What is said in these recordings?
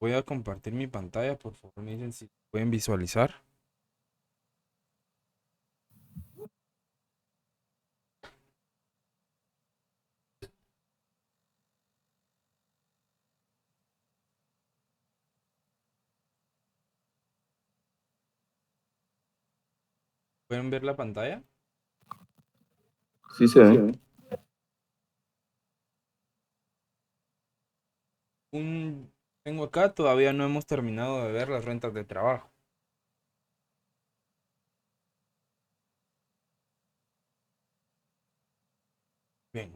Voy a compartir mi pantalla, por favor, me dicen si pueden visualizar. ¿Pueden ver la pantalla? Sí se ve. Un... Tengo acá, todavía no hemos terminado de ver las rentas de trabajo. Bien.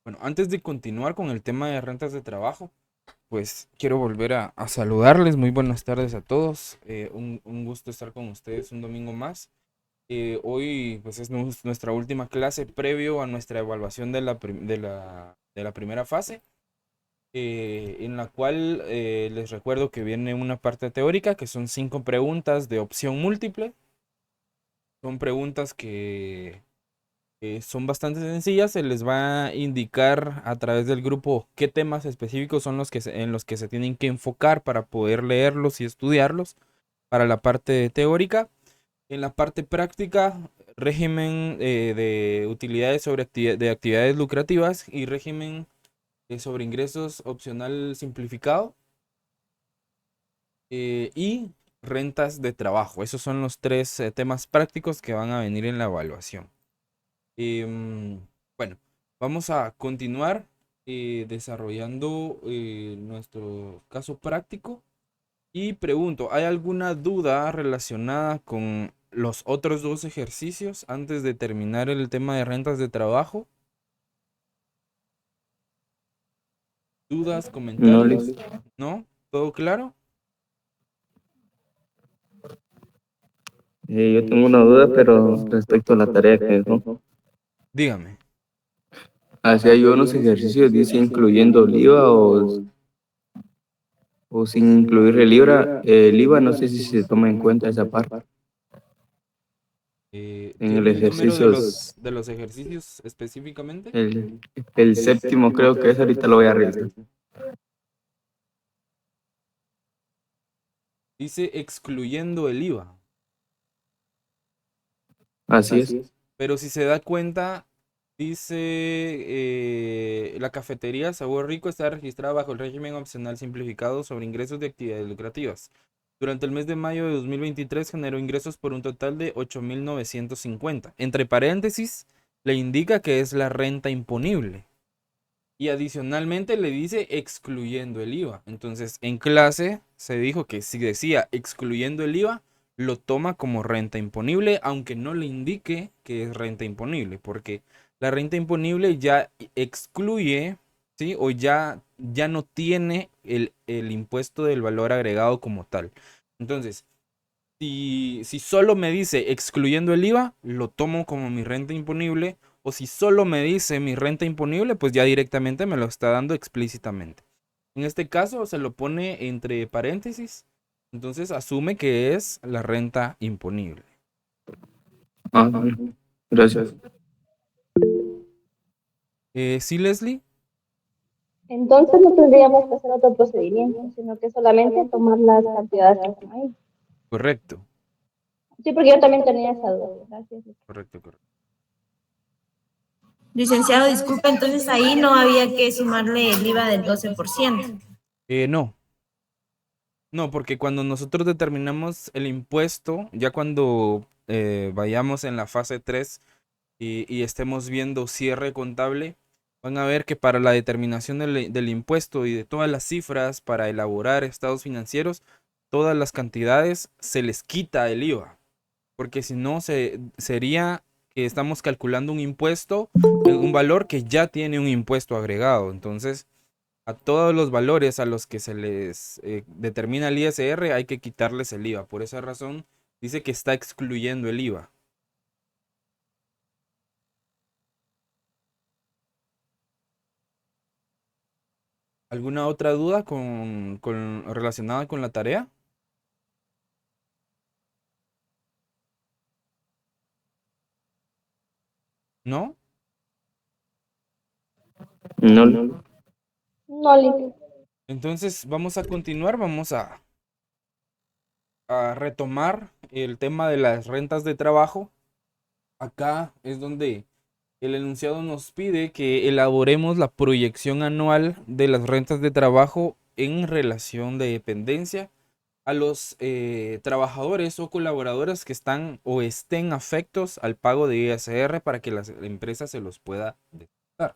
Bueno, antes de continuar con el tema de rentas de trabajo, pues quiero volver a saludarles. Muy buenas tardes a todos. Un gusto estar con ustedes un domingo más. Hoy pues es nuestra última clase previo a nuestra evaluación de la primera fase, en la cual les recuerdo que viene una parte teórica que son 5 preguntas de opción múltiple. Son preguntas que son bastante sencillas. Se les va a indicar a través del grupo qué temas específicos son en los que se tienen que enfocar para poder leerlos y estudiarlos para la parte teórica. En la parte práctica, régimen de utilidades sobre de actividades lucrativas y régimen sobre ingresos opcional simplificado, y rentas de trabajo. Esos son los 3 temas prácticos que van a venir en la evaluación. Bueno, vamos a continuar desarrollando nuestro caso práctico. Y pregunto, ¿hay alguna duda relacionada con los otros 2 ejercicios antes de terminar el tema de rentas de trabajo? ¿Dudas, No, comentarios? listo. ¿No? ¿Todo claro? Yo tengo una duda, pero respecto a la tarea que dejó. Dígame. Hacia hay unos ejercicios, dice incluyendo el IVA o sin incluir el IVA, no sé si se toma en cuenta esa parte. En el ¿Tiene el número de ejercicio, los ejercicios específicamente? el, el séptimo creo que es, ahorita lo voy a revisar. Dice excluyendo el IVA. Así es. Pero si se da cuenta, dice la cafetería Sabor Rico está registrada bajo el régimen opcional simplificado sobre ingresos de actividades lucrativas. Durante el mes de mayo de 2023 generó ingresos por un total de 8.950. Entre paréntesis, le indica que es la renta imponible. Y adicionalmente le dice excluyendo el IVA. Entonces, en clase se dijo que si decía excluyendo el IVA, lo toma como renta imponible, aunque no le indique que es renta imponible, porque la renta imponible ya excluye, ¿sí? O ya no tiene el impuesto del valor agregado como tal. Entonces, si solo me dice excluyendo el IVA, lo tomo como mi renta imponible. O si solo me dice mi renta imponible, pues ya directamente me lo está dando explícitamente. En este caso se lo pone entre paréntesis. Entonces asume que es la renta imponible. Ah, bueno, gracias. ¿Sí, Leslie? Entonces no tendríamos que hacer otro procedimiento, sino que solamente tomar las cantidades que están ahí. Correcto, Sí, porque yo también tenía esa duda. Gracias. correcto, correcto. Licenciado, disculpe, entonces ahí no había que sumarle el IVA del 12%. No, no, porque cuando nosotros determinamos el impuesto, ya cuando vayamos en la fase 3 y estemos viendo cierre contable, van a ver que para la determinación del impuesto y de todas las cifras para elaborar estados financieros, todas las cantidades se les quita el IVA, porque si no sería que estamos calculando un impuesto en un valor que ya tiene un impuesto agregado. Entonces, a todos los valores a los que se les determina el ISR hay que quitarles el IVA. Por esa razón dice que está excluyendo el IVA. ¿Alguna otra duda relacionada con la tarea? ¿No? No, No, listo. Entonces vamos a continuar, vamos a retomar el tema de las rentas de trabajo. Acá es donde el enunciado nos pide que elaboremos la proyección anual de las rentas de trabajo en relación de dependencia a los trabajadores o colaboradores que están o estén afectos al pago de ISR para que las empresas se los pueda descontar.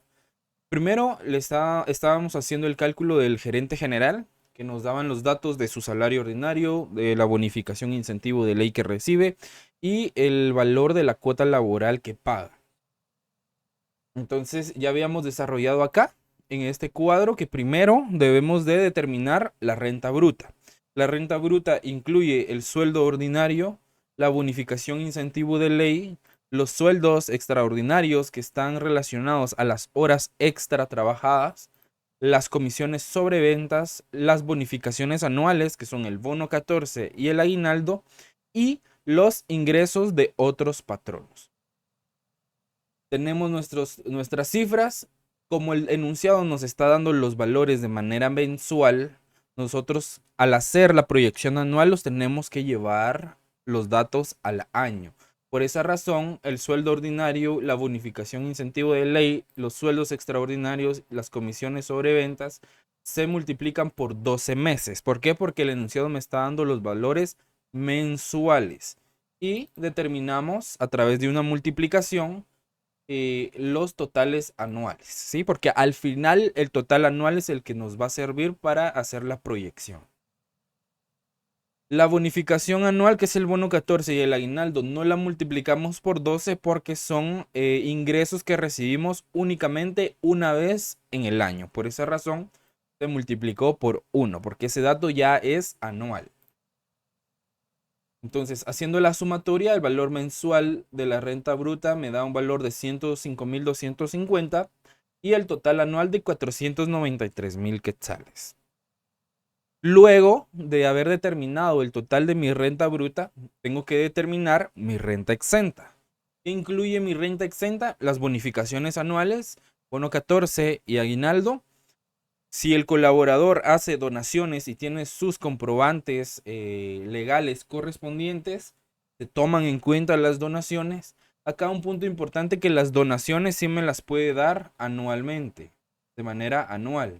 Primero estábamos haciendo el cálculo del gerente general, que nos daban los datos de su salario ordinario, de la bonificación e incentivo de ley que recibe y el valor de la cuota laboral que paga. Entonces ya habíamos desarrollado acá en este cuadro que primero debemos de determinar la renta bruta. La renta bruta incluye el sueldo ordinario, la bonificación e incentivo de ley, los sueldos extraordinarios que están relacionados a las horas extra trabajadas, las comisiones sobre ventas, las bonificaciones anuales que son el bono 14 y el aguinaldo y los ingresos de otros patronos. Tenemos nuestras cifras. Como el enunciado nos está dando los valores de manera mensual, nosotros al hacer la proyección anual los tenemos que llevar los datos al año. Por esa razón, el sueldo ordinario, la bonificación incentivo de ley, los sueldos extraordinarios, las comisiones sobre ventas se multiplican por 12 meses. ¿Por qué? Porque el enunciado me está dando los valores mensuales y determinamos a través de una multiplicación los totales anuales, ¿sí? Porque al final el total anual es el que nos va a servir para hacer la proyección. La bonificación anual, que es el bono 14 y el aguinaldo, no la multiplicamos por 12 porque son ingresos que recibimos únicamente una vez en el año. Por esa razón se multiplicó por 1, porque ese dato ya es anual. Entonces, haciendo la sumatoria, el valor mensual de la renta bruta me da un valor de 105.250 y el total anual de 493.000 quetzales. Luego de haber determinado el total de mi renta bruta, tengo que determinar mi renta exenta. ¿Qué incluye mi renta exenta? Las bonificaciones anuales, bono 14 y aguinaldo. Si el colaborador hace donaciones y tiene sus comprobantes legales correspondientes, se toman en cuenta las donaciones. Acá un punto importante, que las donaciones sí me las puede dar anualmente, de manera anual.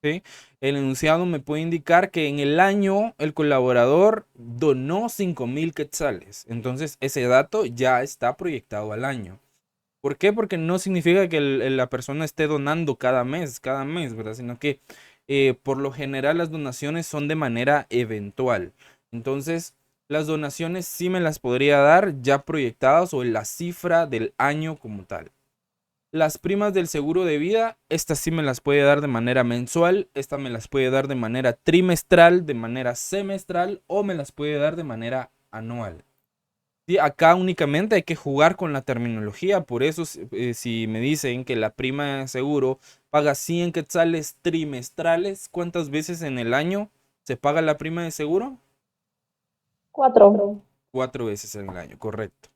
¿Sí? El enunciado me puede indicar que en el año el colaborador donó 5.000 quetzales. Entonces ese dato ya está proyectado al año. ¿Por qué? Porque no significa que la persona esté donando cada mes, ¿verdad? Sino que por lo general las donaciones son de manera eventual. Entonces, las donaciones sí me las podría dar ya proyectadas o en la cifra del año como tal. Las primas del seguro de vida, estas sí me las puede dar de manera mensual, esta me las puede dar de manera trimestral, de manera semestral o me las puede dar de manera anual. Sí, acá únicamente hay que jugar con la terminología, por eso si me dicen que la prima de seguro paga 100 quetzales trimestrales, ¿cuántas veces en el año se paga la prima de seguro? 4. 4 veces en el año, correcto.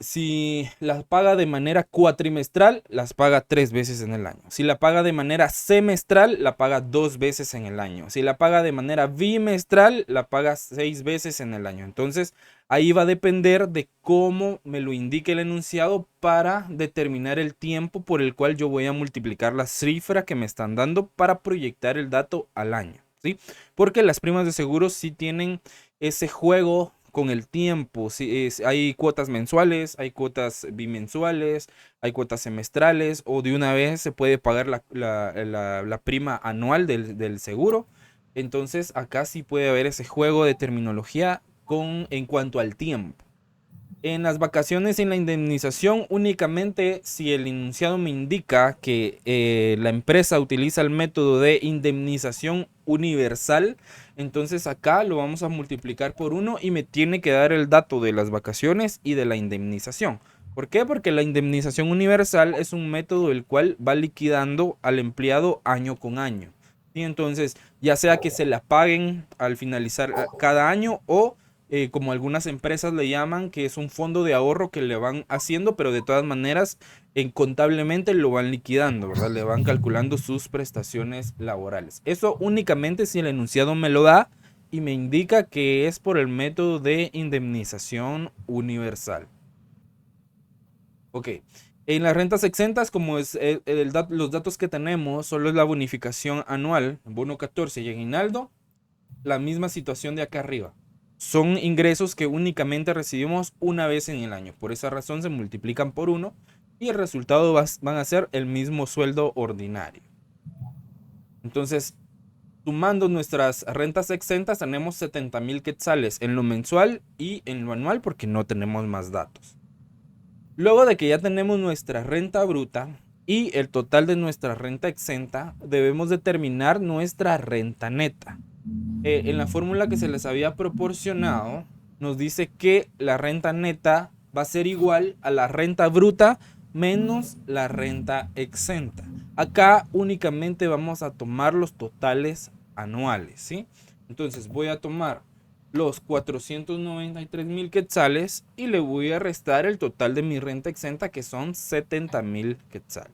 Si las paga de manera cuatrimestral, las paga 3 veces en el año. Si la paga de manera semestral, la paga 2 veces en el año. Si la paga de manera bimestral, la paga 6 veces en el año. Entonces, ahí va a depender de cómo me lo indique el enunciado para determinar el tiempo por el cual yo voy a multiplicar la cifra que me están dando para proyectar el dato al año, ¿sí? Porque las primas de seguro sí tienen ese juego con el tiempo. Sí, hay cuotas mensuales, hay cuotas bimensuales, hay cuotas semestrales o de una vez se puede pagar la prima anual del seguro. Entonces acá sí puede haber ese juego de terminología en cuanto al tiempo. En las vacaciones y en la indemnización, únicamente si el enunciado me indica que la empresa utiliza el método de indemnización universal, entonces acá lo vamos a multiplicar por 1 y me tiene que dar el dato de las vacaciones y de la indemnización. ¿Por qué? Porque la indemnización universal es un método el cual va liquidando al empleado año con año. Y entonces, ya sea que se la paguen al finalizar cada año o como algunas empresas le llaman, que es un fondo de ahorro que le van haciendo, pero de todas maneras, contablemente lo van liquidando, ¿verdad? Le van calculando sus prestaciones laborales. Eso únicamente si el enunciado me lo da y me indica que es por el método de indemnización universal. Ok. En las rentas exentas, como es los datos que tenemos, solo es la bonificación anual, bono 14 y aguinaldo, la misma situación de acá arriba. Son ingresos que únicamente recibimos una vez en el año. Por esa razón se multiplican por 1 y el resultado van a ser el mismo sueldo ordinario. Entonces, sumando nuestras rentas exentas, tenemos 70,000 quetzales en lo mensual y en lo anual porque no tenemos más datos. Luego de que ya tenemos nuestra renta bruta y el total de nuestra renta exenta, debemos determinar nuestra renta neta. En la fórmula que se les había proporcionado, nos dice que la renta neta va a ser igual a la renta bruta menos la renta exenta. Acá únicamente vamos a tomar los totales anuales, ¿sí? Entonces voy a tomar los 493,000 quetzales y le voy a restar el total de mi renta exenta, que son 70,000 quetzales.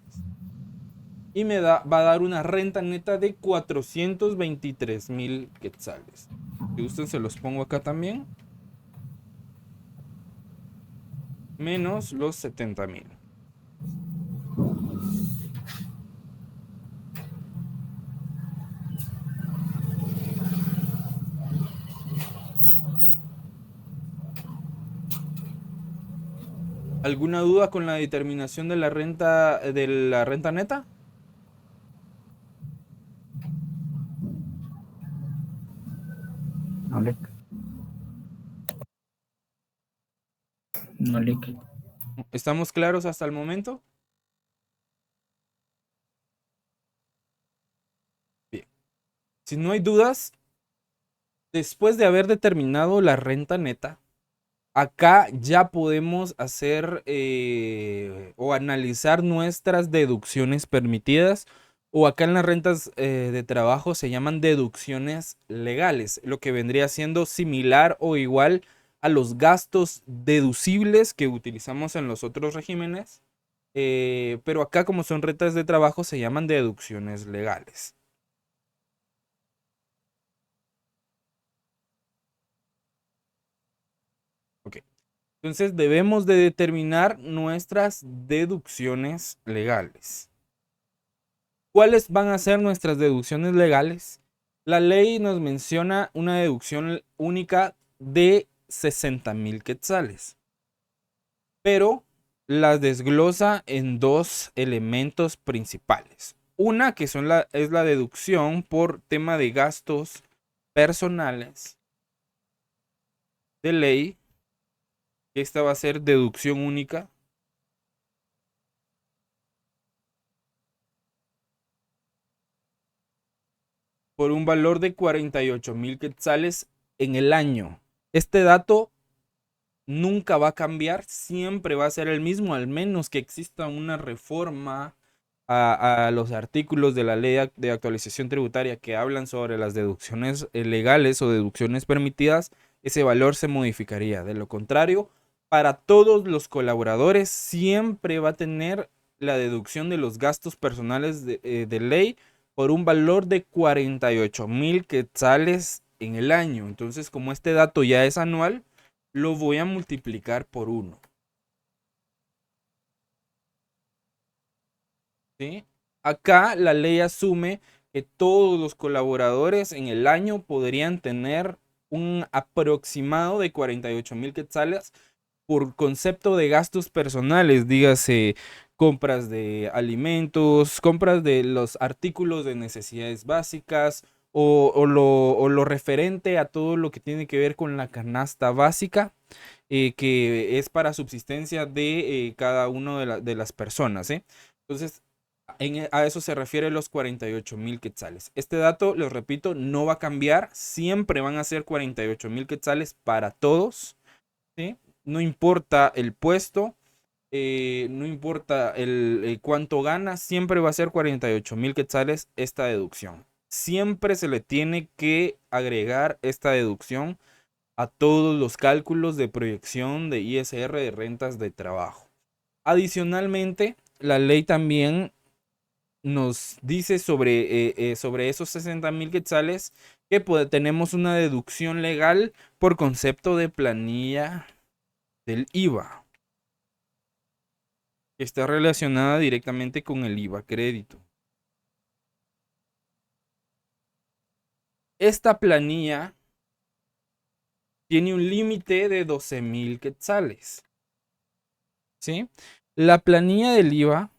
Y va a dar una renta neta de 423,000 quetzales. Si gustan, se los pongo acá también. Menos los 70,000. ¿Alguna duda con la determinación de la renta neta? No le. ¿Estamos claros hasta el momento? Bien. Si no hay dudas, después de haber determinado la renta neta, acá ya podemos hacer o analizar nuestras deducciones permitidas, o acá en las rentas de trabajo se llaman deducciones legales, lo que vendría siendo similar o igual a los gastos deducibles que utilizamos en los otros regímenes, pero acá, como son rentas de trabajo, se llaman deducciones legales. Ok. Entonces debemos de determinar nuestras deducciones legales. ¿Cuáles van a ser nuestras deducciones legales? La ley nos menciona una deducción única de 60,000 quetzales, pero las desglosa en dos elementos principales. Una que es la deducción por tema de gastos personales de ley. Esta va a ser deducción única. Por un valor de 48,000 quetzales en el año. Este dato nunca va a cambiar, siempre va a ser el mismo, al menos que exista una reforma a los artículos de la ley de actualización tributaria que hablan sobre las deducciones legales o deducciones permitidas. Ese valor se modificaría. De lo contrario, para todos los colaboradores siempre va a tener la deducción de los gastos personales de ley por un valor de 48,000 quetzales en el año. Entonces, como este dato ya es anual, lo voy a multiplicar por 1. ¿Sí? Acá la ley asume que todos los colaboradores en el año podrían tener un aproximado de 48,000 quetzales por concepto de gastos personales, dígase compras de alimentos, compras de los artículos de necesidades básicas o lo referente a todo lo que tiene que ver con la canasta básica, que es para subsistencia de cada una de las personas. Entonces, a eso se refiere los 48,000 quetzales. Este dato, les repito, no va a cambiar. Siempre van a ser 48,000 quetzales para todos, ¿sí? No importa el puesto, no importa el cuánto gana, siempre va a ser 48,000 quetzales esta deducción. Siempre se le tiene que agregar esta deducción a todos los cálculos de proyección de ISR de rentas de trabajo. Adicionalmente, la ley también nos dice sobre esos 60,000 quetzales que tenemos una deducción legal por concepto de planilla del IVA, que está relacionada directamente con el IVA crédito. Esta planilla tiene un límite de 12,000 quetzales. ¿Sí? La planilla del IVA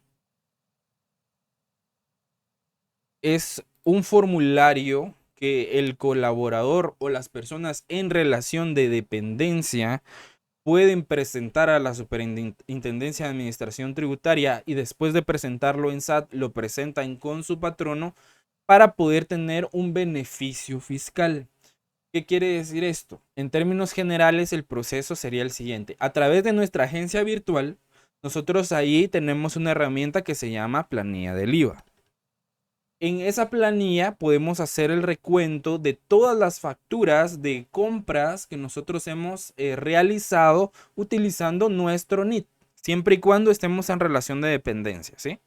es un formulario que el colaborador o las personas en relación de dependencia pueden presentar a la Superintendencia de Administración Tributaria y después de presentarlo en SAT lo presentan con su patrono para poder tener un beneficio fiscal. ¿Qué quiere decir esto? En términos generales, el proceso sería el siguiente. A través de nuestra agencia virtual, nosotros ahí tenemos una herramienta que se llama planilla del IVA. En esa planilla podemos hacer el recuento de todas las facturas de compras que nosotros hemos realizado utilizando nuestro NIT, siempre y cuando estemos en relación de dependencia, ¿sí?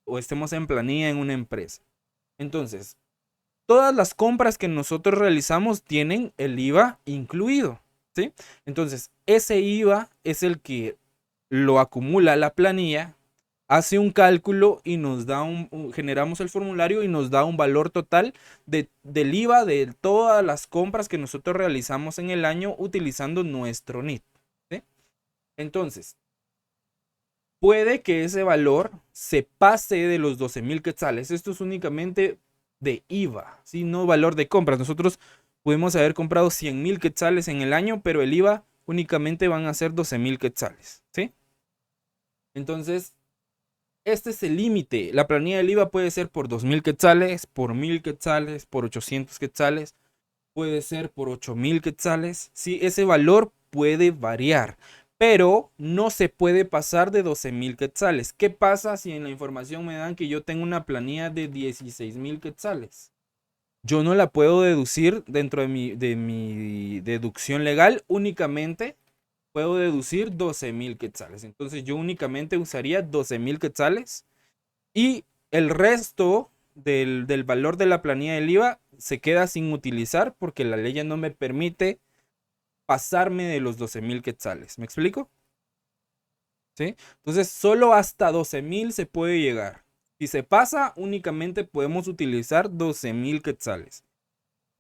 O estemos en planilla en una empresa. Entonces, todas las compras que nosotros realizamos tienen el IVA incluido, ¿sí? Entonces, ese IVA es el que lo acumula la planilla, hace un cálculo y nos da generamos el formulario y nos da un valor total del IVA de todas las compras que nosotros realizamos en el año utilizando nuestro NIT, ¿sí? Entonces, puede que ese valor se pase de los 12,000 quetzales. Esto es únicamente de IVA, ¿sí? No valor de compras. Nosotros pudimos haber comprado 100,000 quetzales en el año, pero el IVA únicamente van a ser 12,000 quetzales, ¿sí? Entonces, este es el límite. La planilla del IVA puede ser por 2,000 quetzales, por 1,000 quetzales, por 800 quetzales, puede ser por 8,000 quetzales. Sí, ese valor puede variar, pero no se puede pasar de 12,000 quetzales. ¿Qué pasa si en la información me dan que yo tengo una planilla de 16,000 quetzales? Yo no la puedo deducir dentro de mi deducción legal, únicamente puedo deducir 12,000 quetzales. Entonces yo únicamente usaría 12,000 quetzales y el resto del valor de la planilla del IVA se queda sin utilizar porque la ley ya no me permite pasarme de los 12,000 quetzales. ¿Me explico? ¿Sí? Entonces solo hasta 12,000 se puede llegar. Si se pasa, únicamente podemos utilizar 12,000 quetzales.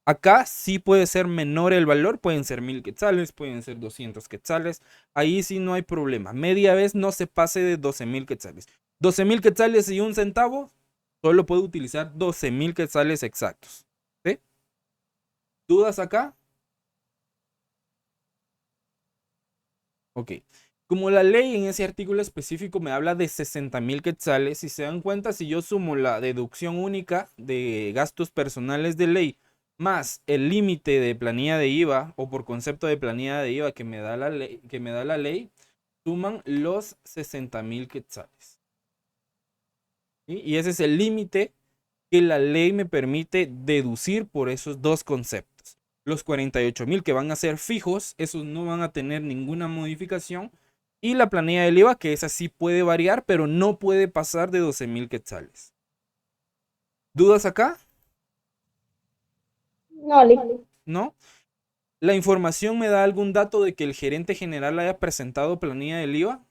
Acá sí puede ser menor el valor, pueden ser 1,000 quetzales, pueden ser 200 quetzales. Ahí sí no hay problema. Media vez no se pase de 12,000 quetzales. 12,000 quetzales y un centavo, solo puedo utilizar 12,000 quetzales exactos. ¿Sí? ¿Dudas acá? Ok. Como la ley en ese artículo específico me habla de 60,000 quetzales, si se dan cuenta, si yo sumo la deducción única de gastos personales de ley más el límite de planilla de IVA o por concepto de planilla de IVA que me da la ley, suman los 60,000 quetzales. ¿Sí? Y ese es el límite que la ley me permite deducir por esos dos conceptos. Los 48,000 que van a ser fijos, esos no van a tener ninguna modificación. Y la planilla del IVA, que esa sí puede variar, pero no puede pasar de 12,000 quetzales. ¿Dudas acá? No, listo. ¿No? ¿La información me da algún dato de que el gerente general haya presentado planilla del IVA?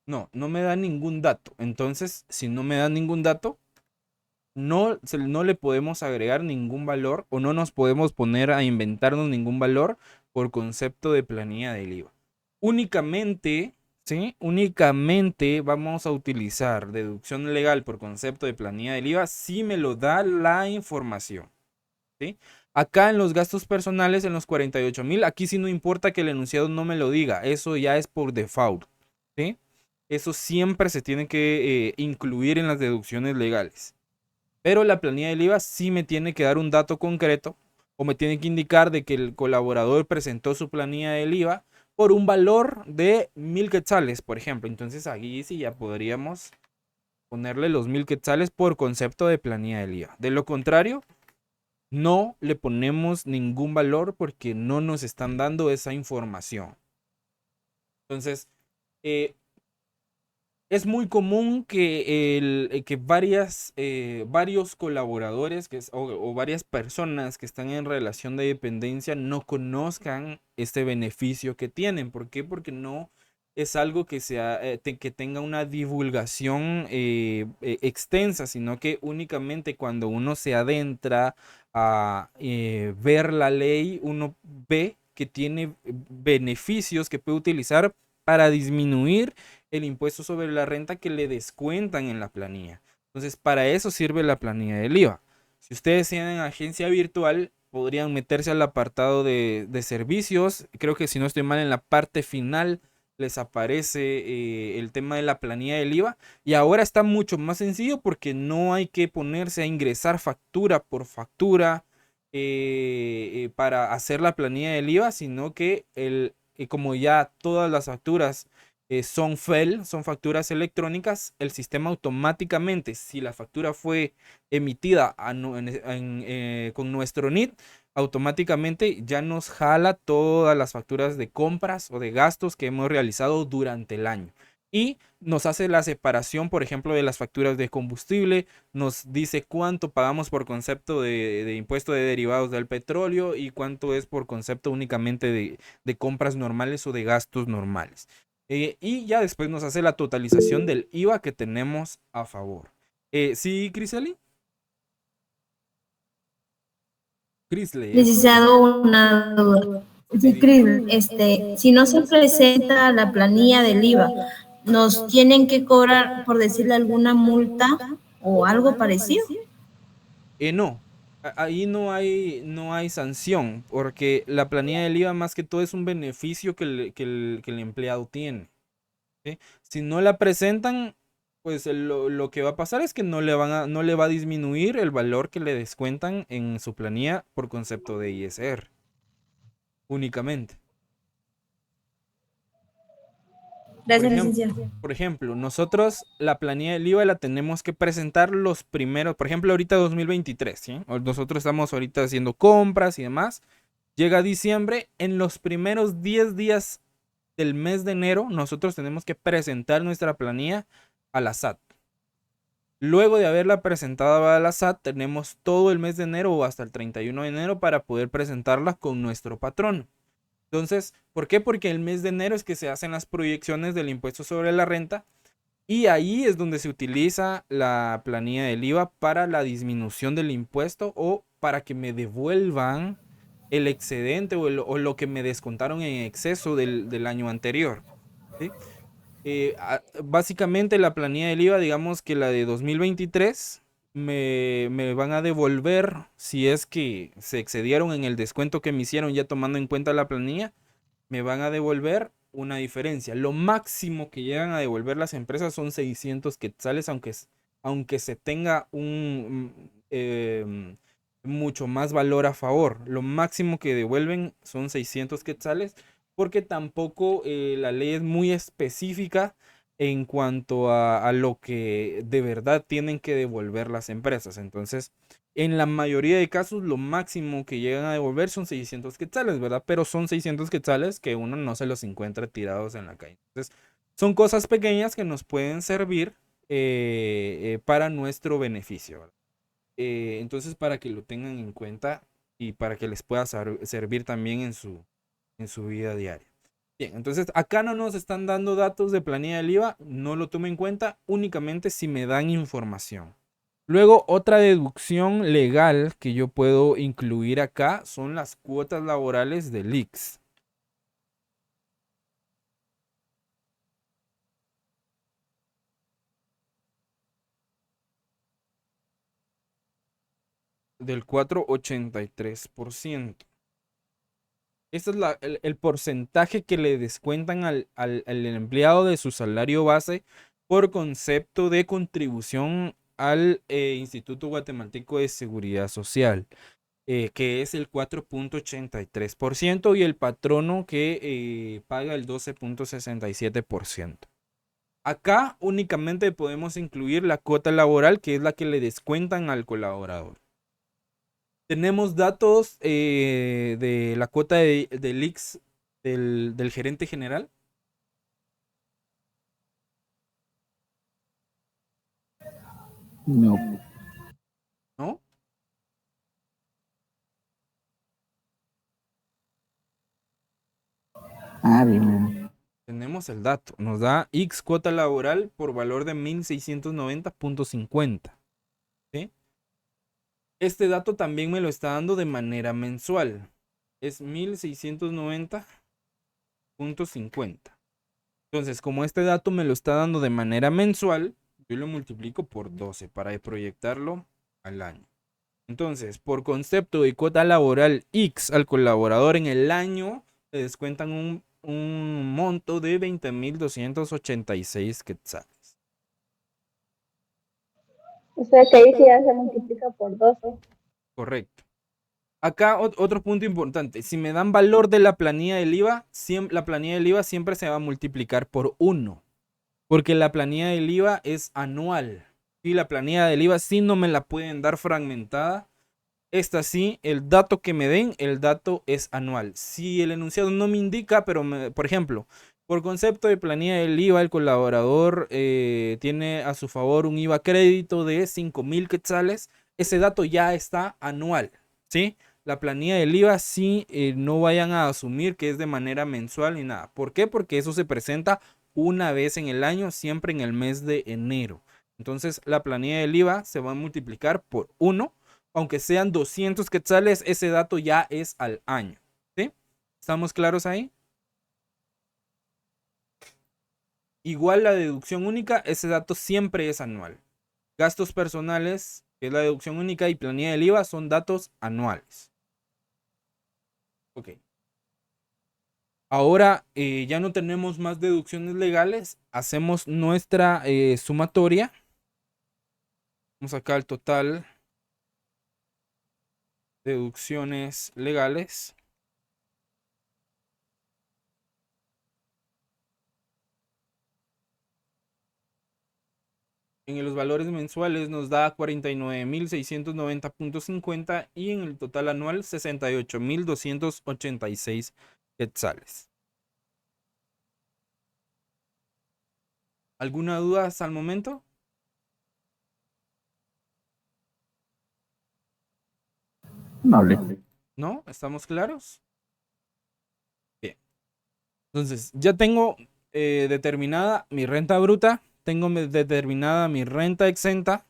No, no me da ningún dato. Entonces, si no me da ningún dato, no le podemos agregar ningún valor o no nos podemos poner a inventarnos ningún valor por concepto de planilla del IVA. Únicamente, ¿sí? Únicamente vamos a utilizar deducción legal por concepto de planilla del IVA si me lo da la información, ¿sí? Acá en los gastos personales, en los 48,000, aquí sí no importa que el enunciado no me lo diga, eso ya es por default, ¿sí? Eso siempre se tiene que incluir en las deducciones legales. Pero la planilla del IVA sí me tiene que dar un dato concreto o me tiene que indicar de que el colaborador presentó su planilla del IVA por un valor de 1000 quetzales, por ejemplo. Entonces aquí sí ya podríamos ponerle los 1000 quetzales por concepto de planilla del IVA. De lo contrario, no le ponemos ningún valor porque no nos están dando esa información. Entonces, es muy común que varios colaboradores o varias personas que están en relación de dependencia no conozcan este beneficio que tienen. ¿Por qué? Porque no es algo que tenga una divulgación extensa, sino que únicamente cuando uno se adentra a ver la ley, uno ve que tiene beneficios que puede utilizar para disminuir el impuesto sobre la renta que le descuentan en la planilla. Entonces, para eso sirve la planilla del IVA. Si ustedes tienen agencia virtual, podrían meterse al apartado de servicios. Creo que si no estoy mal, en la parte final les aparece el tema de la planilla del IVA. Y ahora está mucho más sencillo porque no hay que ponerse a ingresar factura por factura para hacer la planilla del IVA, sino que como ya todas las facturas son FEL, son facturas electrónicas, el sistema automáticamente, si la factura fue emitida con nuestro NIT, automáticamente ya nos jala todas las facturas de compras o de gastos que hemos realizado durante el año. Y nos hace la separación, por ejemplo, de las facturas de combustible, nos dice cuánto pagamos por concepto de impuesto de derivados del petróleo y cuánto es por concepto únicamente de compras normales o de gastos normales. Y ya después nos hace la totalización del IVA que tenemos a favor. ¿Sí, Criseli? Crisley, Licenciado, una duda. sí, Sí, Cris, si no se presenta la planilla del IVA, ¿nos tienen que cobrar, por decirle, alguna multa o algo parecido? no, ahí no hay sanción, porque la planilla del IVA más que todo es un beneficio que el empleado tiene. ¿Sí? Si no la presentan, pues lo que va a pasar es que no le va a disminuir el valor que le descuentan en su planilla por concepto de ISR, únicamente. Gracias, licenciado. Por ejemplo, nosotros la planilla del IVA la tenemos que presentar los primeros, por ejemplo, ahorita 2023, ¿sí? Nosotros estamos ahorita haciendo compras y demás. Llega diciembre, en los primeros 10 días del mes de enero, nosotros tenemos que presentar nuestra planilla a la SAT. Luego de haberla presentado a la SAT, tenemos todo el mes de enero o hasta el 31 de enero para poder presentarla con nuestro patrón. Entonces, ¿por qué? Porque el mes de enero es que se hacen las proyecciones del impuesto sobre la renta y ahí es donde se utiliza la planilla del IVA para la disminución del impuesto o para que me devuelvan el excedente o lo que me descontaron en exceso del año anterior. ¿Sí? Básicamente la planilla del IVA, digamos que la de 2023 me van a devolver si es que se excedieron en el descuento que me hicieron ya tomando en cuenta la planilla, me van a devolver una diferencia. Lo máximo que llegan a devolver las empresas son 600 quetzales, aunque se tenga mucho más valor a favor. Lo máximo que devuelven son 600 quetzales porque tampoco la ley es muy específica en cuanto a lo que de verdad tienen que devolver las empresas. Entonces, en la mayoría de casos, lo máximo que llegan a devolver son 600 quetzales, ¿verdad? Pero son 600 quetzales que uno no se los encuentra tirados en la calle. Entonces, son cosas pequeñas que nos pueden servir para nuestro beneficio, ¿verdad? Entonces, para que lo tengan en cuenta y para que les pueda servir también en su vida diaria. Bien, entonces acá no nos están dando datos de planilla del IVA, no lo tomen en cuenta, únicamente si me dan información. Luego, otra deducción legal que yo puedo incluir acá son las cuotas laborales del IX. Del 4,83%. Este es el porcentaje que le descuentan al empleado de su salario base por concepto de contribución al Instituto Guatemalteco de Seguridad Social. que es el 4.83%, y el patrono que paga el 12.67%. Acá únicamente podemos incluir la cuota laboral, que es la que le descuentan al colaborador. Tenemos datos de la cuota del IX del gerente general. No. ¿No? Bien. Tenemos el dato. Nos da X cuota laboral por valor de 1690.50. ¿Sí? Este dato también me lo está dando de manera mensual. Es 1690.50. Entonces, como este dato me lo está dando de manera mensual, yo lo multiplico por 12 para proyectarlo al año. Entonces, por concepto de cuota laboral X al colaborador en el año, le descuentan un monto de 20.286 quetzales. O sea que ahí sí ya se multiplica por 12. Correcto. Acá otro punto importante. Si me dan valor de la planilla del IVA, la planilla del IVA siempre se va a multiplicar por 1. Porque la planilla del IVA es anual. Y la planilla del IVA sí no me la pueden dar fragmentada. Esta sí, el dato que me den, el dato es anual. Si el enunciado no me indica, pero por ejemplo, por concepto de planilla del IVA, el colaborador tiene a su favor un IVA crédito de 5.000 quetzales, ese dato ya está anual, ¿sí? La planilla del IVA sí, no vayan a asumir que es de manera mensual ni nada. ¿Por qué? Porque eso se presenta una vez en el año, siempre en el mes de enero. Entonces, la planilla del IVA se va a multiplicar por 1. Aunque sean 200 quetzales, ese dato ya es al año. ¿Sí? ¿Estamos claros ahí? Igual la deducción única, ese dato siempre es anual. Gastos personales, que es la deducción única, y planilla del IVA son datos anuales. Ok. Ahora ya no tenemos más deducciones legales. Hacemos nuestra sumatoria. Vamos acá al total. Deducciones legales. En los valores mensuales nos da 49.690.50 y en el total anual 68.286 quetzales. ¿Alguna duda hasta el momento? No hablé. ¿No? ¿Estamos claros? Bien. Entonces, ya tengo determinada mi renta bruta, tengo determinada mi renta exenta,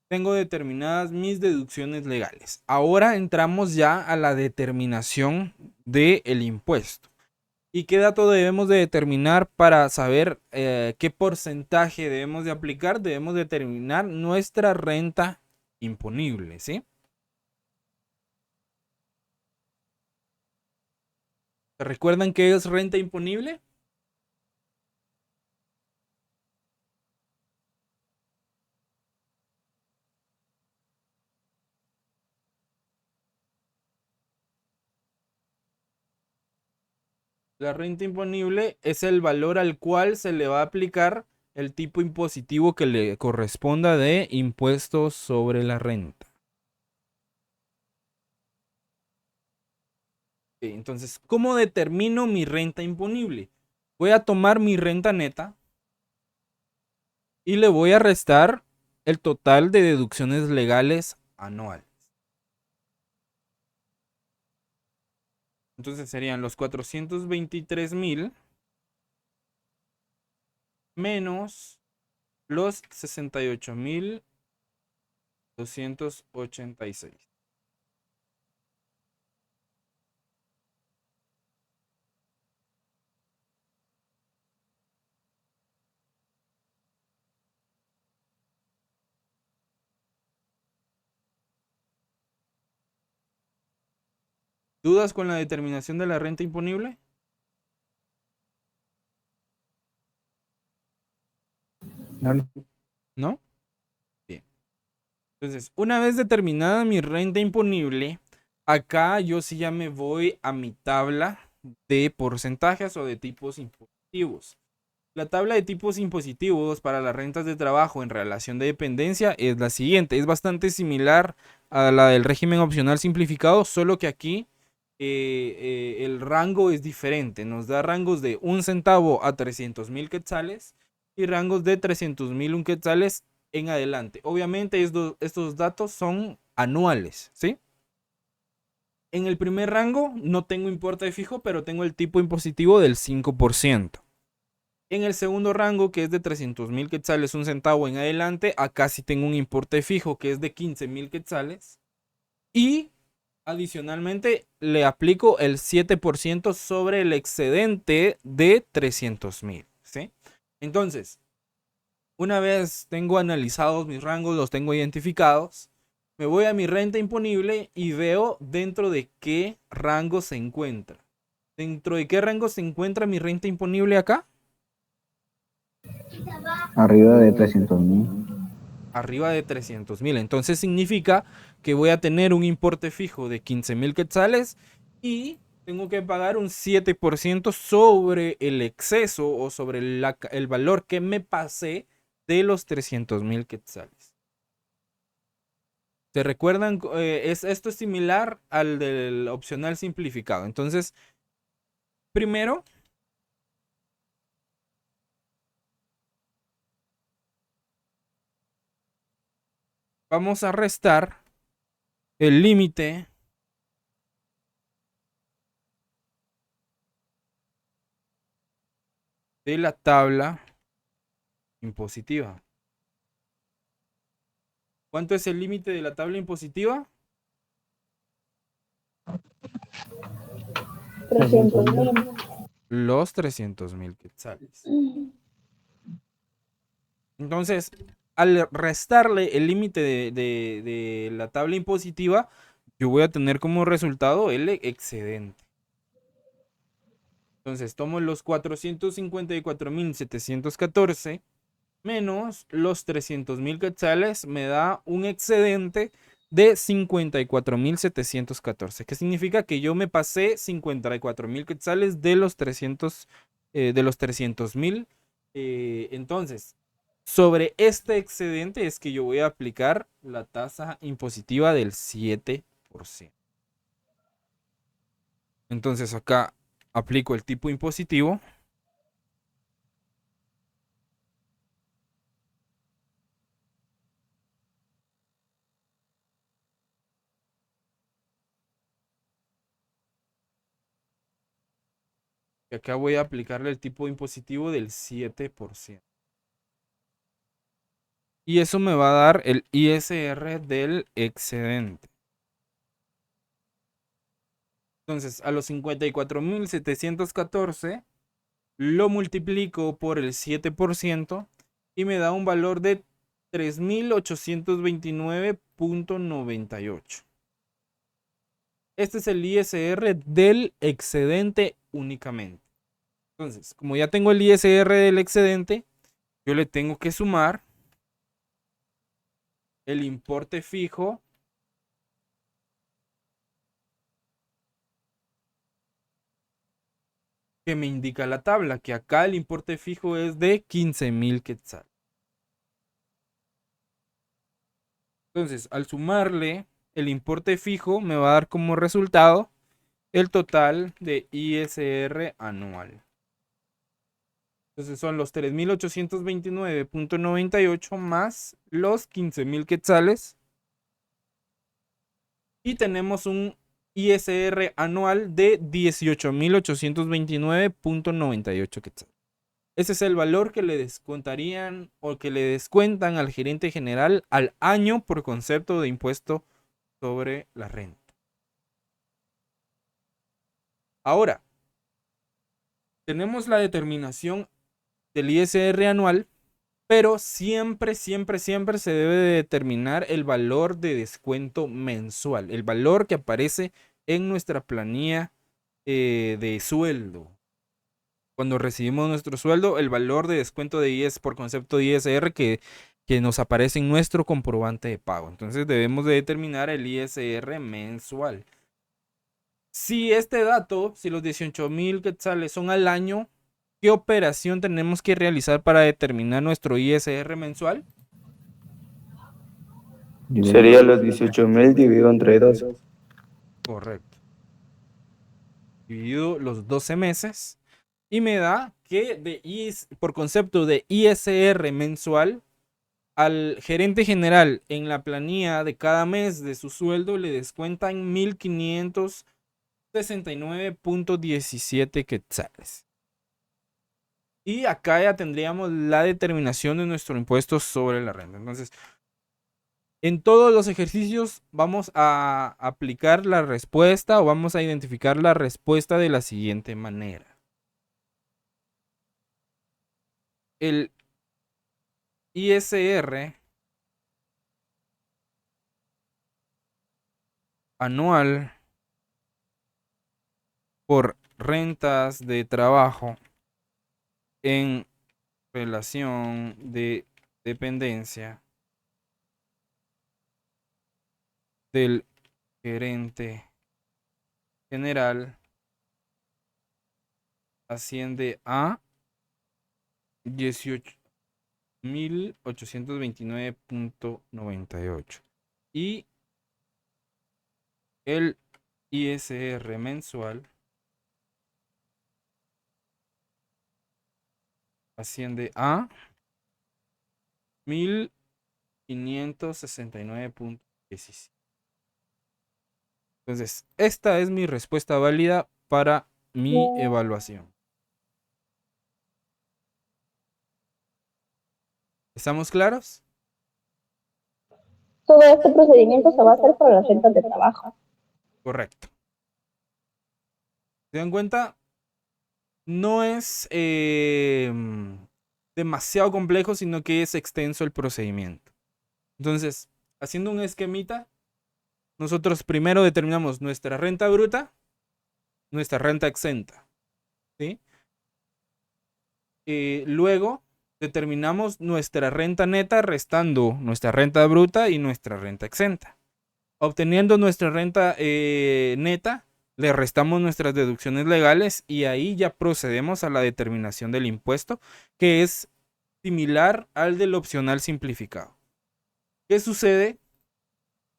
tengo determinadas mis deducciones legales. Ahora entramos ya a la determinación del impuesto. ¿Y qué dato debemos de determinar para saber qué porcentaje debemos de aplicar? Debemos determinar nuestra renta imponible, ¿sí? ¿Recuerdan qué es renta imponible? La renta imponible es el valor al cual se le va a aplicar el tipo impositivo que le corresponda de impuestos sobre la renta. Entonces, ¿cómo determino mi renta imponible? Voy a tomar mi renta neta y le voy a restar el total de deducciones legales anuales. Entonces serían los 423.000 menos los 68.286. ¿Dudas con la determinación de la renta imponible? ¿No? Bien. Entonces, una vez determinada mi renta imponible, Acá yo sí ya me voy a mi tabla de porcentajes o de tipos impositivos. La tabla de tipos impositivos para las rentas de trabajo en relación de dependencia es la siguiente. Es bastante similar a la del régimen opcional simplificado, solo que aquí el rango es diferente. Nos da rangos de 1 centavo a 300,000 quetzales y rangos de 300,000 quetzales en adelante. Obviamente estos datos son anuales, ¿sí? En el primer rango no tengo importe fijo, pero tengo el tipo impositivo del 5%. En el segundo rango, que es de 300,000 quetzales, 1 centavo en adelante, acá sí tengo un importe fijo que es de 15,000 quetzales. Y adicionalmente le aplico el 7% sobre el excedente de 300,000, ¿sí? Entonces, una vez tengo analizados mis rangos, los tengo identificados, me voy a mi renta imponible y veo dentro de qué rango se encuentra. ¿Dentro de qué rango se encuentra mi renta imponible acá? Arriba de 300,000. Arriba de 300,000. Entonces significa que voy a tener un importe fijo de 15,000 quetzales y tengo que pagar un 7% sobre el exceso o sobre el valor que me pasé de los 300,000 quetzales. ¿Se recuerdan? Esto es similar al del opcional simplificado. Entonces, primero, vamos a restar el límite de la tabla impositiva. ¿Cuánto es el límite de la tabla impositiva? 300,000. Los 300,000 quetzales. Entonces, al restarle el límite de la tabla impositiva, yo voy a tener como resultado el excedente. Entonces, tomo los 454,714 menos los 300,000 quetzales, me da un excedente de 54,714. ¿Qué significa? Que yo me pasé 54,000 quetzales de los 300,000. Entonces, sobre este excedente es que yo voy a aplicar la tasa impositiva del 7%. Entonces acá aplico el tipo impositivo. Y acá voy a aplicarle el tipo impositivo del 7%. Y eso me va a dar el ISR del excedente. Entonces, a los 54,714 lo multiplico por el 7% y me da un valor de 3,829,98. Este es el ISR del excedente únicamente. Entonces, como ya tengo el ISR del excedente, yo le tengo que sumar el importe fijo que me indica la tabla, que acá el importe fijo es de 15,000 quetzales. Entonces, al sumarle el importe fijo, me va a dar como resultado el total de ISR anual. Entonces son los 3,829,98 más los 15,000 quetzales. Y tenemos un ISR anual de 18,829,98 quetzales. Ese es el valor que le descontarían o que le descuentan al gerente general al año por concepto de impuesto sobre la renta. Ahora, tenemos la determinación del ISR anual, pero siempre se debe de determinar el valor de descuento mensual, el valor que aparece en nuestra planilla de sueldo. Cuando recibimos nuestro sueldo, el valor de descuento de IS por concepto de ISR que nos aparece en nuestro comprobante de pago. Entonces debemos de determinar el ISR mensual. Si este dato, si los 18,000 quetzales son al año, ¿qué operación tenemos que realizar para determinar nuestro ISR mensual? Sería los 18,000 dividido entre 2. Correcto. Dividido los 12 meses y me da que por concepto de ISR mensual, al gerente general en la planilla de cada mes de su sueldo le descuentan 1,569.17 quetzales. Y acá ya tendríamos la determinación de nuestro impuesto sobre la renta. Entonces, en todos los ejercicios vamos a aplicar la respuesta o vamos a identificar la respuesta de la siguiente manera. El ISR anual por rentas de trabajo en relación de dependencia del gerente general asciende a 18,829.98 y el ISR mensual asciende a 1,569.17. Entonces, esta es mi respuesta válida para mi evaluación. ¿Estamos claros? Todo este procedimiento se va a hacer para las rentas de trabajo. Correcto. ¿Se dan cuenta? No es demasiado complejo, sino que es extenso el procedimiento. Entonces, haciendo un esquemita, nosotros primero determinamos nuestra renta bruta, nuestra renta exenta, ¿sí? Luego determinamos nuestra renta neta restando nuestra renta bruta y nuestra renta exenta. Obteniendo nuestra renta neta, le restamos nuestras deducciones legales y ahí ya procedemos a la determinación del impuesto, que es similar al del opcional simplificado. ¿Qué sucede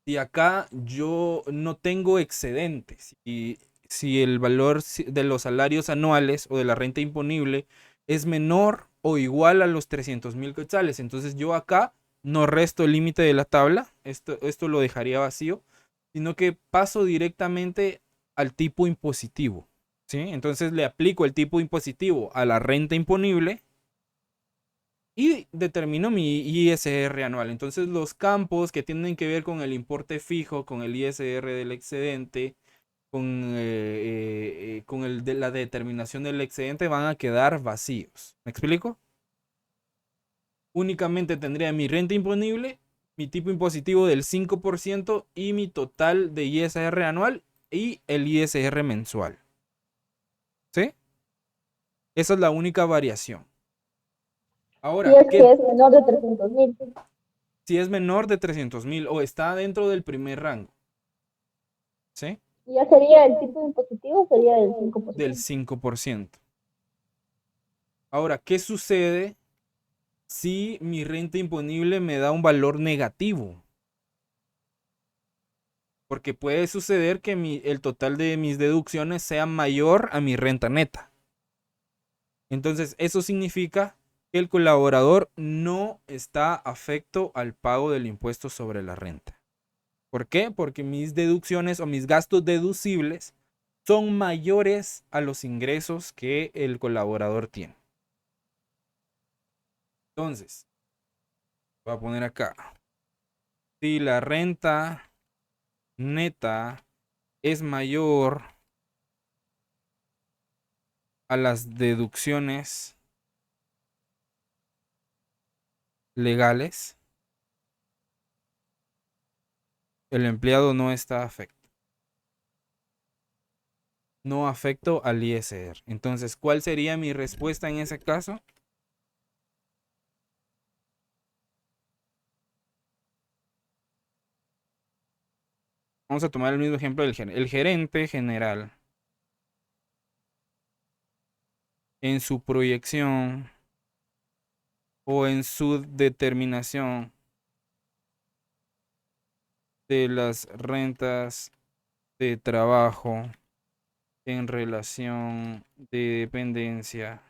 si acá yo no tengo excedentes? Y si el valor de los salarios anuales o de la renta imponible es menor o igual a los 300,000 quetzales. Entonces yo acá no resto el límite de la tabla, esto lo dejaría vacío, sino que paso directamente al tipo impositivo, ¿sí? Entonces le aplico el tipo impositivo a la renta imponible y determino mi ISR anual. Entonces los campos que tienen que ver con el importe fijo, con el ISR del excedente, con el de la determinación del excedente van a quedar vacíos. ¿Me explico? Únicamente tendría mi renta imponible, mi tipo impositivo del 5% y mi total de ISR anual y el ISR mensual. ¿Sí? Esa es la única variación. Ahora, Si es que es menor de 300,000. si es menor de 300,000 o está dentro del primer rango, ¿sí? Ya sería el tipo impositivo, sería del 5%. Del 5%. Ahora, ¿qué sucede si mi renta imponible me da un valor negativo? Porque puede suceder que el total de mis deducciones sea mayor a mi renta neta. Entonces, eso significa que el colaborador no está afecto al pago del impuesto sobre la renta. ¿Por qué? Porque mis deducciones o mis gastos deducibles son mayores a los ingresos que el colaborador tiene. Entonces, voy a poner acá. Si la renta neta es mayor a las deducciones legales, el empleado no está afecto. No afecto al ISR. Entonces, ¿cuál sería mi respuesta en ese caso? Vamos a tomar el mismo ejemplo del gerente. El gerente general, en su proyección o en su determinación de las rentas de trabajo en relación de dependencia,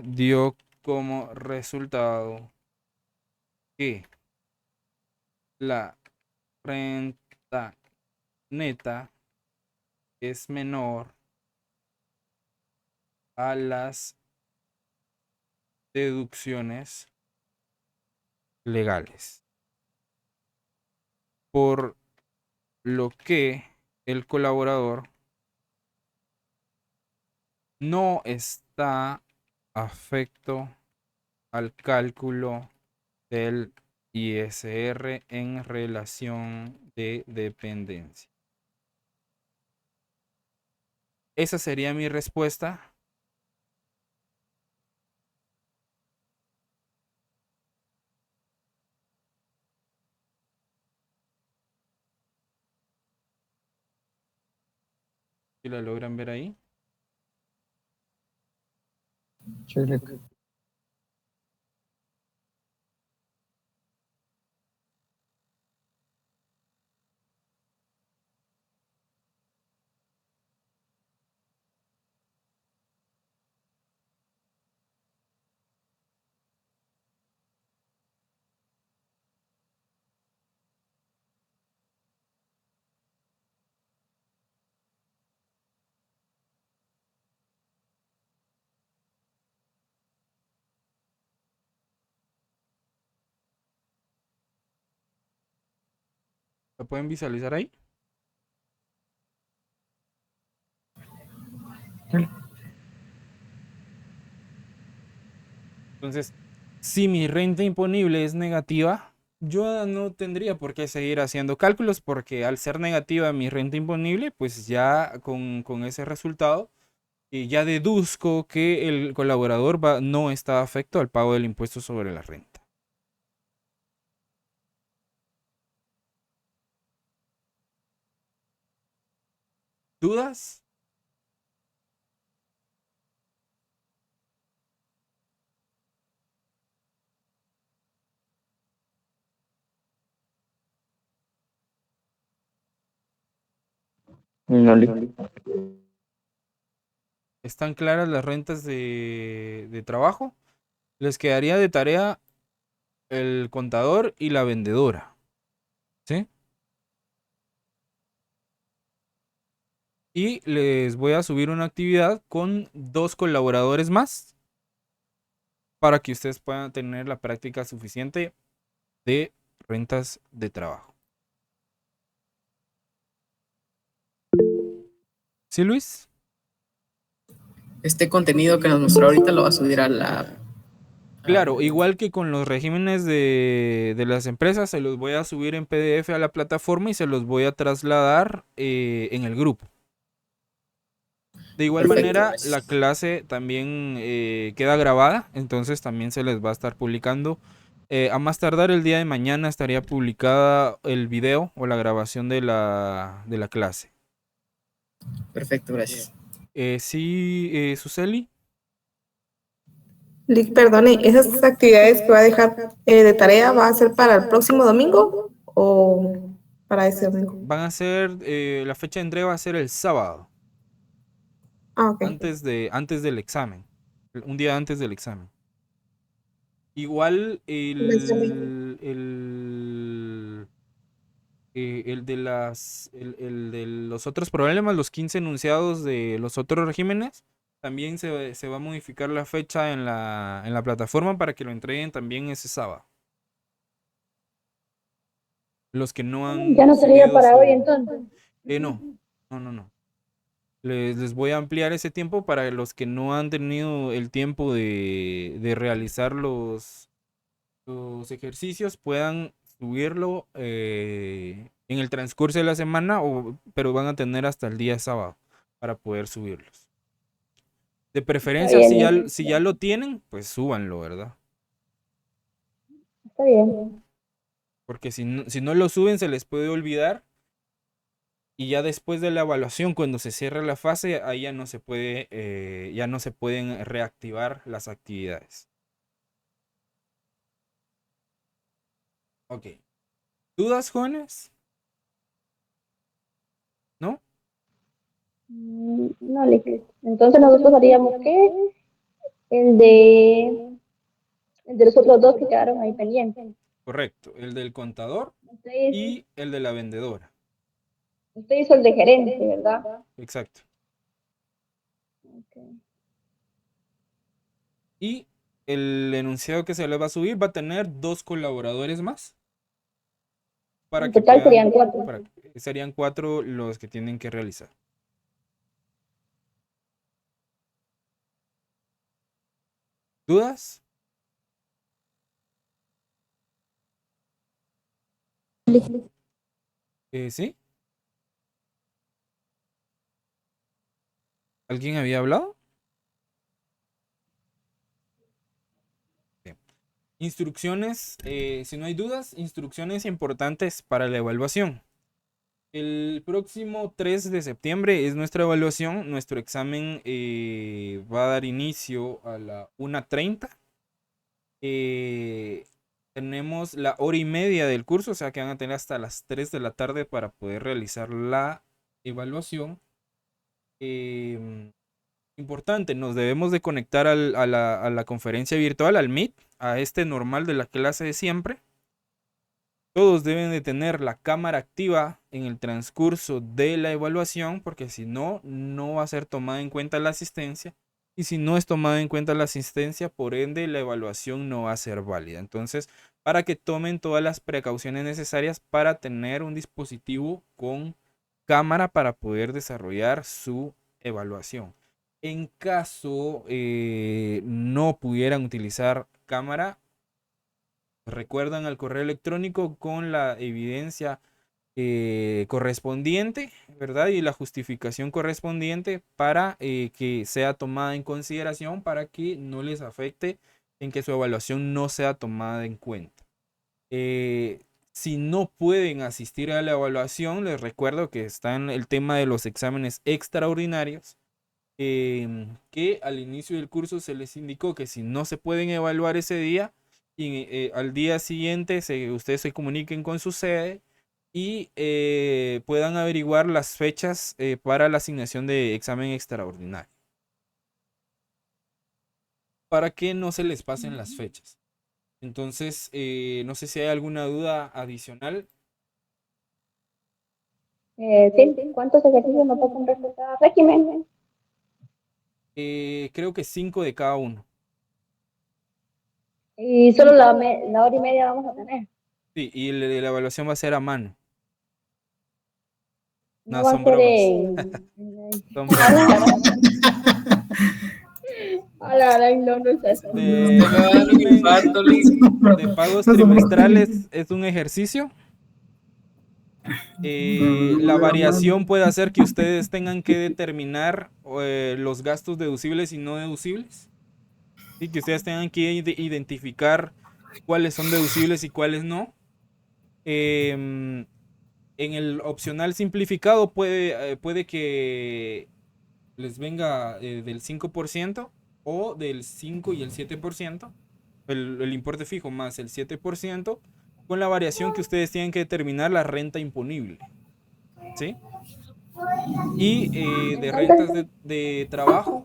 dio como resultado que la renta neta es menor a las deducciones legales, por lo que el colaborador no está afecto al cálculo del ISR en relación de dependencia. Esa sería mi respuesta. Si la logran ver ahí. Check. ¿Lo pueden visualizar ahí? Entonces, si mi renta imponible es negativa, yo no tendría por qué seguir haciendo cálculos porque al ser negativa mi renta imponible, pues ya con ese resultado, ya deduzco que el colaborador no está afecto al pago del impuesto sobre la renta. ¿Dudas? No, ¿Están claras las rentas de trabajo? Les quedaría de tarea el contador y la vendedora. ¿Sí? Y les voy a subir una actividad con 2 colaboradores más para que ustedes puedan tener la práctica suficiente de rentas de trabajo. ¿Sí, Luis? Este contenido que nos mostró ahorita lo va a subir a la... Claro, igual que con los regímenes de las empresas, se los voy a subir en PDF a la plataforma y se los voy a trasladar en el grupo. De igual Perfecto, manera, gracias. la clase también queda grabada, entonces también se les va a estar publicando. A más tardar el día de mañana estaría publicada el video o la grabación de la clase. Perfecto, gracias. Sí, Suseli. Lick, perdone, ¿esas actividades que va a dejar de tarea va a ser para el próximo domingo o para ese domingo? Van a ser, la fecha de entrega va a ser el sábado, Ah, ok. antes del examen, un día antes del examen. Igual el de los otros problemas, los 15 enunciados de los otros regímenes, también se va a modificar la fecha en la plataforma para que lo entreguen también ese sábado. Los que no han Ya no sería subido para su- hoy entonces. No. Les voy a ampliar ese tiempo para los que no han tenido el tiempo de realizar los ejercicios, puedan subirlo en el transcurso de la semana, pero van a tener hasta el día sábado para poder subirlos. De preferencia, bien. si ya lo tienen, pues súbanlo, ¿verdad? Está bien. Porque si no lo suben se les puede olvidar. Y ya después de la evaluación, cuando se cierre la fase, ahí ya no se pueden reactivar las actividades. Ok. ¿Dudas, jóvenes? ¿No? No, listo. Entonces nosotros haríamos que el de los otros dos que quedaron ahí pendientes. Correcto. El del contador Usted, y el de la vendedora. usted hizo el de gerente, ¿verdad? Exacto. Okay. Y el enunciado que se le va a subir va a tener 2 colaboradores más. Para En que total puedan- serían 4. serían 4 los que tienen que realizar. ¿Dudas? ¿Sí? ¿Alguien había hablado? Bien. Instrucciones, si no hay dudas, instrucciones importantes para la evaluación. El próximo 3 de septiembre es nuestra evaluación. Nuestro examen va a dar inicio a la 1:30. Tenemos la hora y media del curso, o sea que van a tener hasta las 3 de la tarde para poder realizar la evaluación. Importante, nos debemos de conectar a la conferencia virtual, al Meet, a este normal de la clase de siempre. Todos deben de tener la cámara activa en el transcurso de la evaluación, porque si no, no va a ser tomada en cuenta la asistencia. Y si no es tomada en cuenta la asistencia, por ende, la evaluación no va a ser válida. Entonces, para que tomen todas las precauciones necesarias para tener un dispositivo con cámara para poder desarrollar su evaluación. En caso no pudieran utilizar cámara, recuerdan al correo electrónico con la evidencia correspondiente, ¿verdad? Y la justificación correspondiente para que sea tomada en consideración para que no les afecte en que su evaluación no sea tomada en cuenta. Si no pueden asistir a la evaluación, les recuerdo que está en el tema de los exámenes extraordinarios, que al inicio del curso se les indicó que si no se pueden evaluar ese día, y al día siguiente ustedes se comuniquen con su sede y puedan averiguar las fechas para la asignación de examen extraordinario, para que no se les pasen las fechas. Entonces, no sé si hay alguna duda adicional. Sí, ¿cuántos ejercicios nos tocan respetar régimen? Creo que 5 de cada uno. Y solo la hora y media vamos a tener. Sí, y la evaluación va a ser a mano. No No, va a son ser bromas. Son bromas. No, no es eso. De pagos trimestrales es un ejercicio. La variación puede hacer que ustedes tengan que determinar los gastos deducibles y no deducibles. Y que ustedes tengan que identificar cuáles son deducibles y cuáles no. En el opcional simplificado puede que les venga del 5% o del 5 y el 7%, el importe fijo más el 7%, con la variación que ustedes tienen que determinar la renta imponible, ¿sí? Y de rentas de trabajo,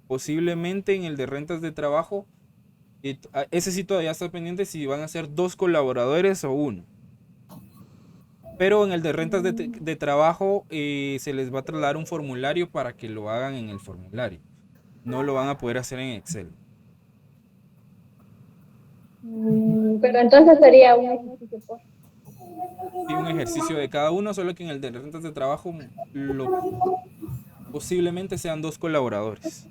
posiblemente en el de rentas de trabajo, ese sí todavía está pendiente si van a ser 2 colaboradores o 1. Pero en el de rentas de trabajo se les va a trasladar un formulario para que lo hagan en el formulario. No lo van a poder hacer en Excel. Pero entonces sería un ejercicio por. Sí, un ejercicio de cada uno, solo que en el de rentas de trabajo posiblemente sean 2 colaboradores.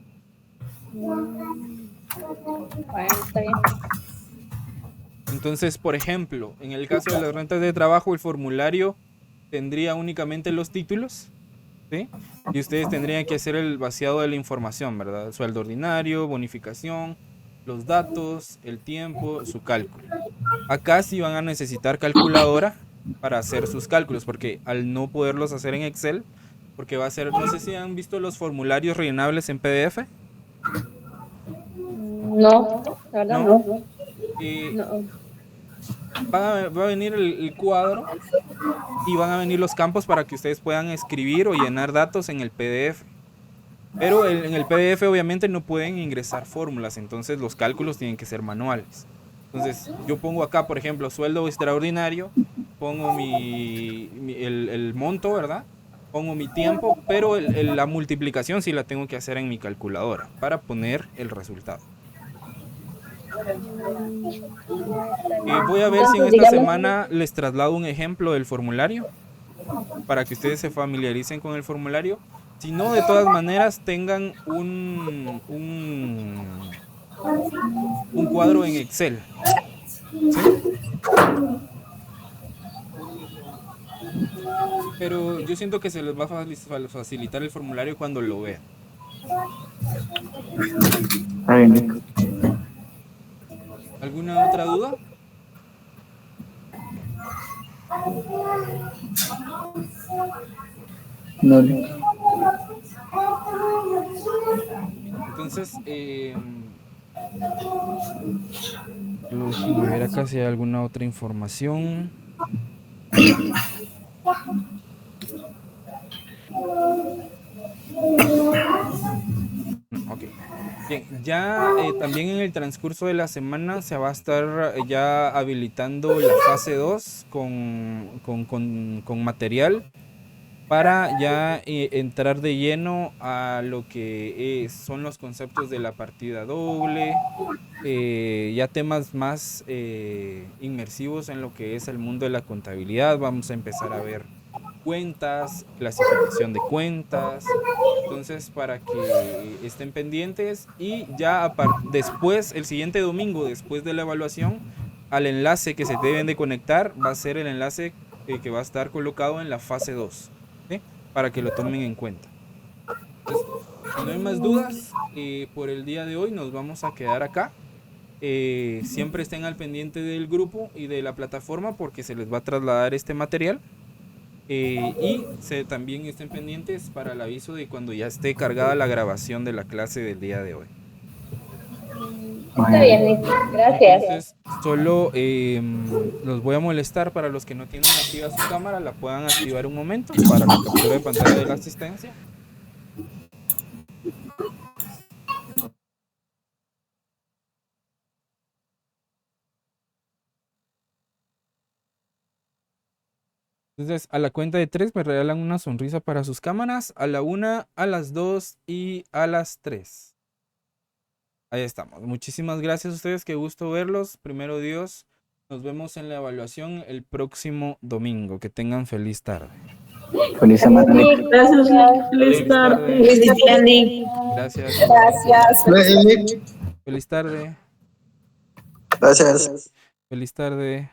Bueno, está bien. Entonces, por ejemplo, en el caso de las rentas de trabajo, el formulario tendría únicamente los títulos, ¿sí? Y ustedes tendrían que hacer el vaciado de la información, ¿verdad? Sueldo ordinario, bonificación, los datos, el tiempo, su cálculo. Acá sí van a necesitar calculadora para hacer sus cálculos, porque al no poderlos hacer en Excel, porque va a ser, no sé si han visto los formularios rellenables en PDF. No, la verdad ¿No? no. No. Va a venir el cuadro y van a venir los campos para que ustedes puedan escribir o llenar datos en el PDF. Pero en el PDF obviamente no pueden ingresar fórmulas, entonces los cálculos tienen que ser manuales. Entonces yo pongo acá, por ejemplo, sueldo extraordinario, pongo el monto, ¿verdad? Pongo mi tiempo, pero la multiplicación sí la tengo que hacer en mi calculadora para poner el resultado. Voy a ver si en esta semana les traslado un ejemplo del formulario para que ustedes se familiaricen con el formulario. Si no, de todas maneras tengan un cuadro en Excel. ¿Sí? Pero yo siento que se les va a facilitar el formulario cuando lo vean. ¿Alguna otra duda? No. Entonces, déjame ver acá si hay alguna otra información. Ok. Bien, ya también en el transcurso de la semana se va a estar ya habilitando la fase 2 con material para ya entrar de lleno a lo que son los conceptos de la partida doble, ya temas más inmersivos en lo que es el mundo de la contabilidad. Vamos a empezar a ver cuentas, clasificación de cuentas. Entonces, para que estén pendientes y ya después, el siguiente domingo, después de la evaluación, al enlace que se deben de conectar va a ser el enlace que va a estar colocado en la fase 2, ¿sí? Para que lo tomen en cuenta. Entonces, si no hay más dudas, por el día de hoy nos vamos a quedar acá. Siempre estén al pendiente del grupo y de la plataforma porque se les va a trasladar este material. Y también estén pendientes para el aviso de cuando ya esté cargada la grabación de la clase del día de hoy. Está bien, listo. Gracias. Entonces, solo los voy a molestar para los que no tienen activa su cámara, la puedan activar un momento para la captura de pantalla de la asistencia. Entonces, a la cuenta de 3 me regalan una sonrisa para sus cámaras. A la 1, a las 2 y a las 3. Ahí estamos. Muchísimas gracias a ustedes. Qué gusto verlos. Primero Dios, nos vemos en la evaluación el próximo domingo. Que tengan feliz tarde. Feliz semana. Gracias. Feliz tarde. Feliz día, Nick. Gracias. Gracias. Feliz tarde. Gracias. Feliz tarde.